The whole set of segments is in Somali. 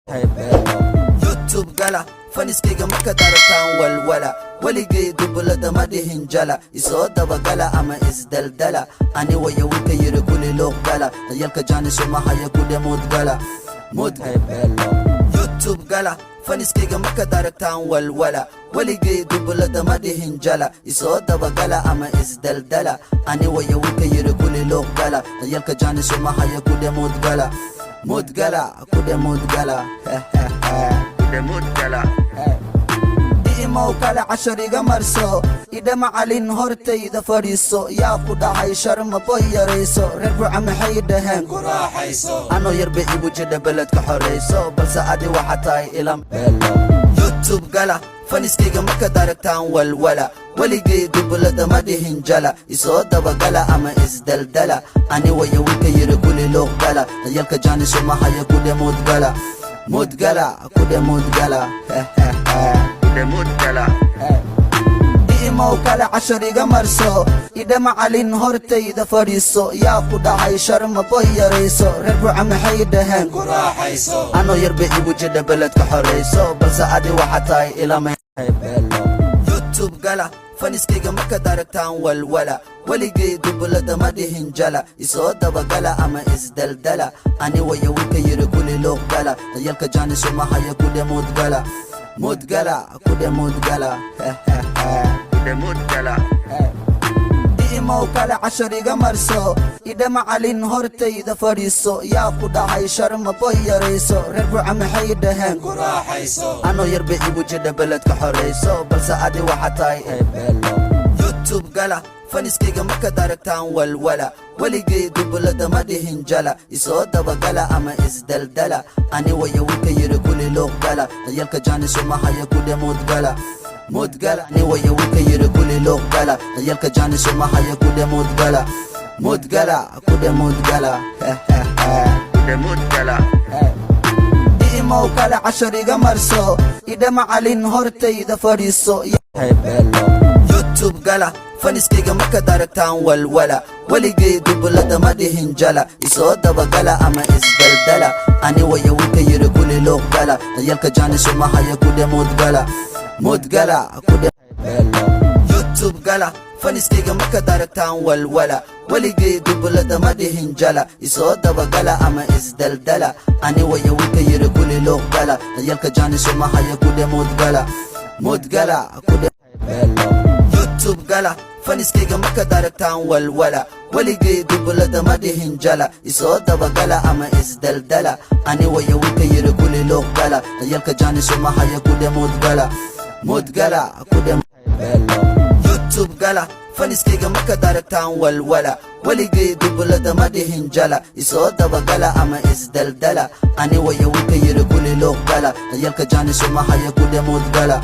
يوتيوب قلا فنسكيga marka dartaan walwala waligay dublada madihin jala isooda bagala ama isdaldala ani waya wika yiri kuli loo gala yalka jaanis uma haya kude mud youtube gala faniskiga marka dartaan walwala waligay dublada madihin jala isooda bagala ama isdaldala ani waya wika yiri kuli loo gala yalka jaanis uma haya kude mud gala إيمو كلا عشريقة مرسو إذا معلن هرتي إذا فريسو يا قدا هاي شرم بويا ريسو ربع محيدهن قرا حيسو أنو يربي إبو جدا بلد كحريسو بس عادي وحتاي إلام يوتيوب قلا فنسكيقة مكا داركتان والولا ولقي بلد مدهن جلا إسودا بقلا أما إسدلدلا أني ويا ويكا يرقولي لو قلا يالك جاني سوما هيا كودي مود قلا إيمو كلا عشريقة مرسو إذا معلن هرتي إذا فريسو يا قدا هاي شرم بويا ريسو ربع محيدهن قرا حيسو أنو يربي إبو جدا بلد كحريسو بس عادي وحتاي إلام يوتيوب قلا فنسكيga marka dartaan walwala waligay dublada madihin jala isooda bagala ama isdaldala ani waya wika yiri kuli loo gala yalka jaanis uma haya kude mud gala إيمو كلا عشريقة مرسو إذا معلن هرتي إذا فريسو يا قدا هاي شرم بويا ريسو ربع محيدهن قرا حيسو أنو يربي إبو جدا بلد كحريسو بس عادي وحتاي يوتيوب قلا فنسكيga marka dartaan walwala waligay dublada madihin jala isooda bagala ama isdaldala ani waya wika yiri kuli loo gala yalka jaanis uma haya kude mud gala ani waya wika yiri kuli loo gala yalka jaanis uma haya kude mud gala إيمو كلا عشريقة مرسو إذا معلن هرتي إذا فريسو يوتيوب قلا فنسكيga marka dartaan walwala waligay dublada madihin jala isooda bagala ama isdaldala ani waya wika yiri kuli loo gala yalka jaanis uma haya kude mud gala يوتيوب قلا فنسكيga marka dartaan walwala waligay dublada madihin jala isooda bagala ama isdaldala ani waya wika yiri kuli loo gala yalka jaanis uma haya kude mud gala يوتيوب قلا فنسكيga marka dartaan walwala waligay dublada madihin jala isooda bagala ama isdaldala ani waya wika yiri kuli loo gala yalka jaanis uma haya kude mud gala يوتيوب قلا فنسكيga marka dartaan walwala waligay dublada madihin jala isooda bagala ama isdaldala ani waya wika yiri kuli loo gala yalka jaanis uma haya kude mud gala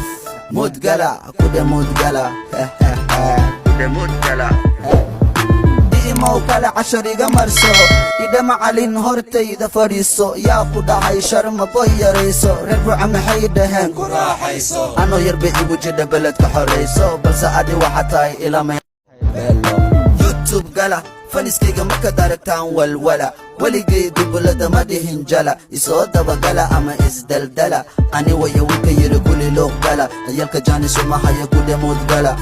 إيمو كلا عشريقة مرسو إذا معلن هرتي إذا فريسو يا قدا هاي شرم بويا ريسو ربع محيدهن قرا حيسو أنو يربي إبو جدا بلد كحريسو بس عادي وحتاي إلام يوتيوب قلا فنسكيga marka dartaan walwala waligay dublada madihin jala isooda bagala ama isdaldala ani waya wika yiri kuli loo gala yalka jaanis uma haya kude mud gala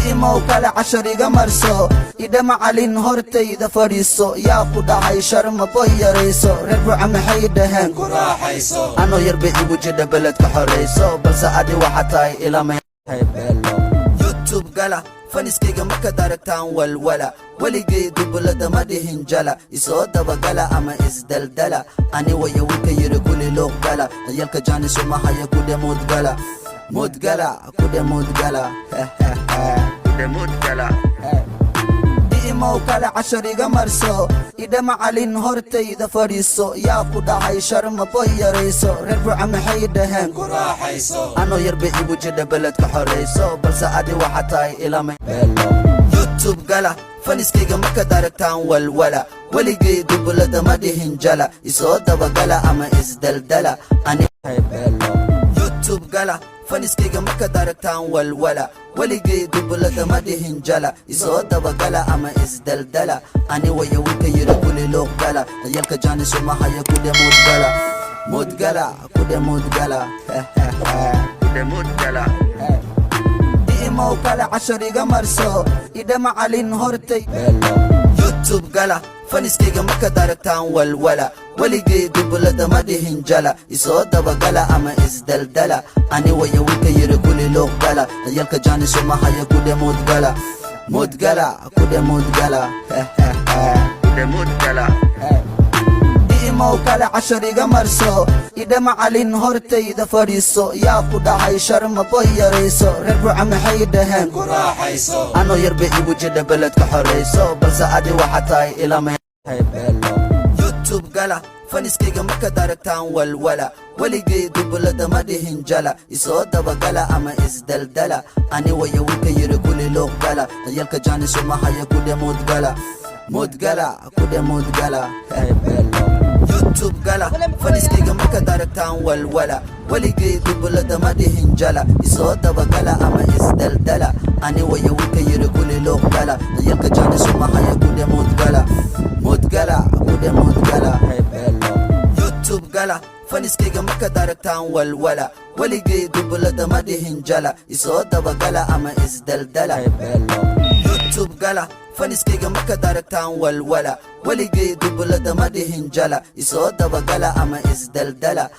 إيمو كلا عشريقة مرسو إذا معلن هرتي إذا فريسو يا قدا هاي شرم بويا ريسو ربع محيدهن قرا حيسو أنو يربي إبو جدا بلد كحريسو بس عادي وحتاي إلام يوتيوب قلا فنسكيga marka dartaan walwala waligay dublada madihin jala isooda bagala ama isdaldala ani waya wika yiri kuli loo gala yalka jaanis uma haya kude mud gala إيمو كلا عشريقة مرسو إذا معلن هرتي إذا فريسو يا قدا هاي شرم بويا ريسو ربع محيدهن قرا حيسو أنو يربي إبو جدا بلد كحريسو بس عادي وحتاي إلام يوتيوب قلا فنسكيga marka dartaan walwala waligay dublada madihin jala isooda bagala ama isdaldala ani youtube gala faniskayga markaad aragtaan walwala weligay dublada ma dhihin jala isoo dabagala ama isdaldala ani waya winka yiri kuli loo gala dayalka jaanis uma haya kude mudgala kude mudgala imo kala cashariga marso ida macalin hortay youtube gala faniskayga markaad aragtaan walwala weligay dublada ma dhihin jala isoo dabagala ama isdaldala ani waya winka yiri kuli loo gala dayalka jaanis uma haya kude mudgala imo kala cashariga marso ida macalin hortayda fadhiiso yaa ku dhacay sharma boy yarayso reer buuca maxay dhaheen ku raaxayso anoo yarba igu jidha beledka xorayso balse adi waxa tahay ilama youtube gala faniskayga markaad aragtaan walwala weligay dublada ma dhihin jala isoo dabagala ama isdaldala ani waya winka yiri kuli loo gala dayalka jaanis uma haya kude mudgala youtube gala faniskayga markaad aragtaan walwala weligay dublada ma dhihin jala isoo dabagala ama isdaldala ani waya winka yiri kuli loo gala dayalka jaanis uma haya kude mudgala youtube gala faniskayga markaad aragtaan walwala weligay dublada ma dhihin jala isoo dabagala ama isdaldala youtube gala faniskayga markaad aragtaan walwala weligay dublada ma dhihin jala isoo dabagala ama isdaldala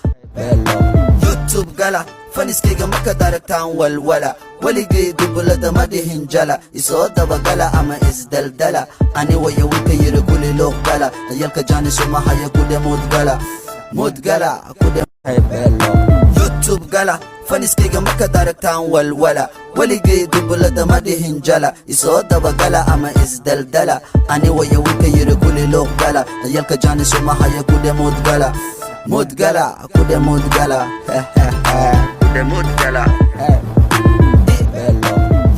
youtube gala faniskayga markaad aragtaan walwala weligay dublada ma dhihin jala isoo dabagala ama isdaldala ani waya winka yiri kuli loo gala dayalka jaanis uma haya kude mudgala youtube gala faniskayga markaad aragtaan walwala weligay dublada ma dhihin jala isoo dabagala ama isdaldala ani waya winka yiri kuli loo gala dayalka jaanis uma haya kude mudgala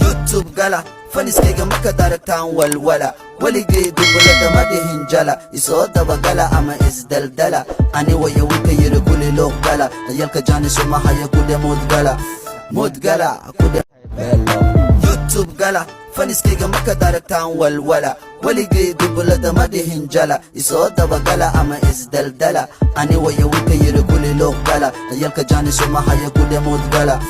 youtube gala faniskayga markaad aragtaan walwala weligay dublada ma dhihin jala isoo dabagala ama isdaldala ani waya winka yiri kuli loo gala dayalka jaanis uma haya kude mudgala youtube gala faniskayga markaad aragtaan walwala weligay dublada ma dhihin jala isoo dabagala ama isdaldala ani waya winka yiri kuli loo gala dayalka jaanis uma haya kude mudgala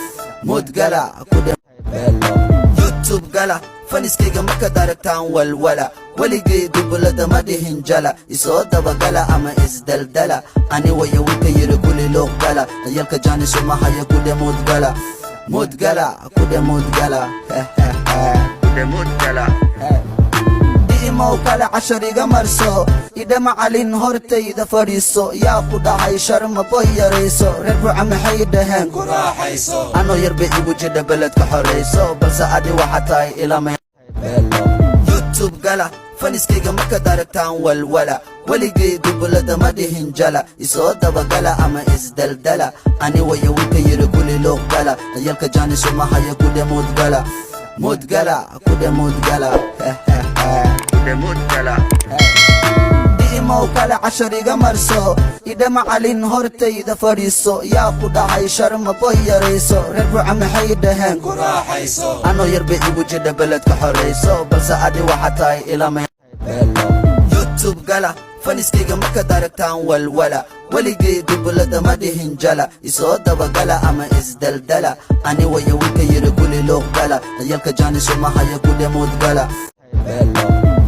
youtube gala faniskayga markaad aragtaan walwala weligay dublada ma dhihin jala isoo dabagala ama isdaldala ani waya winka yiri kuli loo gala dayalka jaanis uma haya kude mudgala imo kala cashariga marso ida macalin hortayda fadhiiso yaa ku dhacay sharma boy yarayso reer buuca maxay dhaheen ku raaxayso anoo yarba igu jidha beledka xorayso balse adi waxa tahay ilama youtube gala faniskayga markaad aragtaan walwala weligay dublada ma dhihin jala isoo dabagala ama isdaldala ani waya winka yiri kuli loo gala dayalka jaanis uma haya kude mudgala imo kala cashariga marso ida macalin hortayda fadhiiso yaa ku dhacay sharma boy yarayso reer buuca maxay dhaheen ku raaxayso anoo yarba igu jidha beledka xorayso balse adi waxa tahay ilama youtube gala faniskayga markaad aragtaan walwala weligay dublada ma dhihin jala isoo dabagala ama isdaldala ani waya winka yiri kuli loo gala dayalka jaanis uma haya kude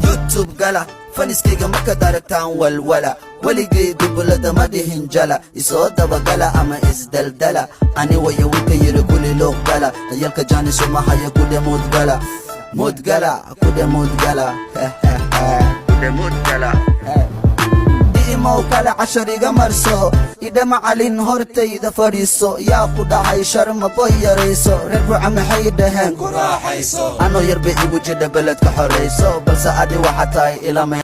youtube gala faniskayga markaad aragtaan walwala weligay dublada ma dhihin jala isoo dabagala ama isdaldala ani waya winka yiri kuli loo gala dayalka jaanis uma haya kude mudgala imo kala cashariga marso ida macalin hortayda fadhiiso yaa ku dhacay sharma boy yarayso reer buuca maxay dhaheen ku raaxayso anoo yarba igu jidha beledka xorayso balse adi waxa tahay ilama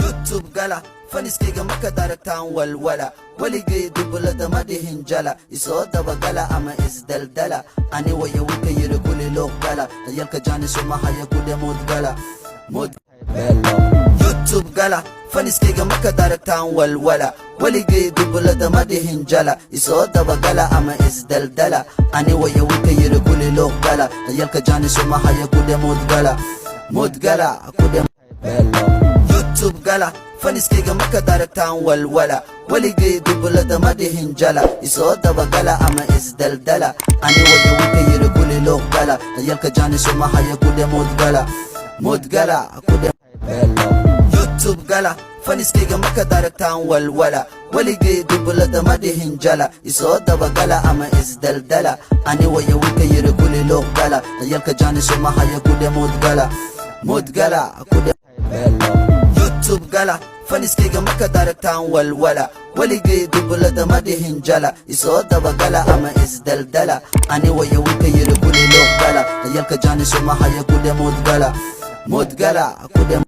youtube gala faniskayga markaad aragtaan walwala weligay dublada ma dhihin jala isoo dabagala ama isdaldala ani waya winka yiri kuli loo gala dayalka jaanis uma haya kude mudgala youtube gala faniskayga markaad aragtaan walwala weligay dublada ma dhihin jala isoo dabagala ama isdaldala ani waya winka yiri kuli loo gala dayalka jaanis uma haya kudhe mudgala kudhe YouTube gala faniskayga markaad aragtaan walwala weligay dublada ma dhihin jala isoo dabagala ama isdaldala ani waya winka yiri kuli loo gala dayalka jaanis uma haya kudhe mudgala kudhe YouTube gala faniskayga markaad aragtaan walwala weligay dublada ma dhihin jala isoo dabagala ama isdaldala ani waya winka yiri kuli loo gala dayalka jaanis uma haya kudhe mudgala kudhe YouTube gala faniskayga markaad aragtaan walwala weligay dublada ma dhihin jala isoo dabagala ama isdaldala ani waya winka yiri kuli loo gala dayalka jaanis uma haya kudhe mudgala kudhe